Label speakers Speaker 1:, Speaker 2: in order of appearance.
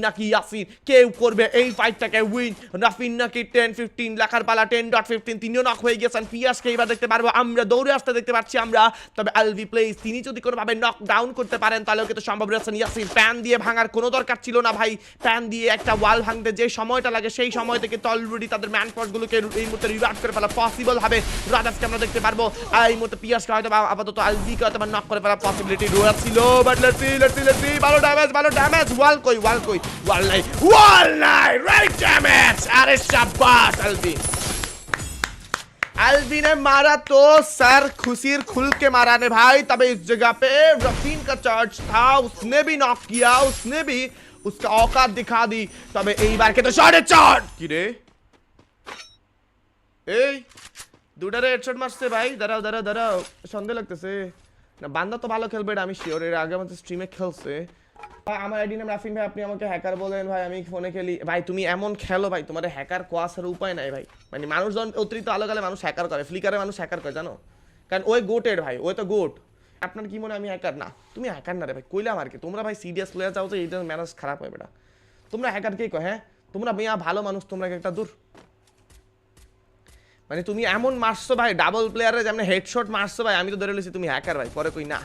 Speaker 1: নাকি ইয়াসিন কেউ করবে এই ফাইটটাকে উইন। রাফিন নাকি 10-15 লেখার পালা 10.15 তিনিও নক হয়ে গেছেন। পিয়াসকে এবার দেখতে পারবো আমরা, দৌড়ে আসতে দেখতে পাচ্ছি আমরা। তবে আলভি প্লেস তিনি যদি কোনোভাবে নক ডাউন করতে পারেন তাহলেও কিন্তু সম্ভব রয়েছেন। ইয়াসিন প্যান দিয়ে ভাঙার কোনো দরকার ছিল না ভাই, প্যান দিয়ে একটা ওয়াল ভাঙতে যে সময়টা লাগে সেই সময় থেকে তো অলরেডি তাদের ম্যান ফোর্সগুলোকে এই মুহূর্তে রিভাইভ করে ফেলা পসিবল হবে। রাদাসকে আমরা দেখতে পারবো এই মুহূর্তে পিয়াসকে হয়তো আপাতত আলভিকে হয়তো নক করে ফেলার পসিবিলিটি রয়েছিল। বাট লেটস সি ভালো ড্যামেজ ওয়াল কই ওয়াল নাই রাইট ড্যামেজ। আরে শাবাশ अल्वी ने मारा तो सर खुशीर खुल के मारा ने भाई। तब इस जगह पे रफीन का चार्ज था, उसने भी नॉक किया, उसने भी उसका औकात दिखा दी। तब এই বার কে তো শটে শট কি রে এই দুটারে হেডশট মারছে ভাই। দাঁড়াও সন্দেহ লাগতেছে না, বান্দা তো ভালো খেলবে এটা আমি শিওর। এর আগে আমাদের স্ট্রিমে খেলছে ভাই। আমার আইডি নাম রাফিন ভাই, আপনি আমাকে হ্যাকার বলেন ভাই, আমি ফোনে খেলি ভাই। তুমি এমন খেলো ভাই, তোমার হ্যাকার কোয়াসার উপায় নাই ভাই। মানে মানুষজন অতিরিক্ত আলো গেলে মানুষ হ্যাকার করে, ফ্লিকারে মানুষ হ্যাকার করে জানো, কারণ ওই গোটেড ভাই, ওই তো গোট। আপনার কি মনে হয় আমি হ্যাকার? না, তুমি হ্যাকার না রে ভাই, কইলাম আর কি। তোমরা ভাই সিরিয়াস লয়ে যাও যে এইটা ম্যানেজ খারাপ হয় বেটা। তোমরা হ্যাকার কে কয়? হ্যাঁ তোমরা মিয়া ভালো মানুষ, তোমরা একটা দূর। মানে তুমি এমন মারছো ভাই ডাবল প্লেয়ারে যেমন হেডশট মারছো ভাই, আমি তো ধরে লইছি তুমি হ্যাকার ভাই, পরে কই না।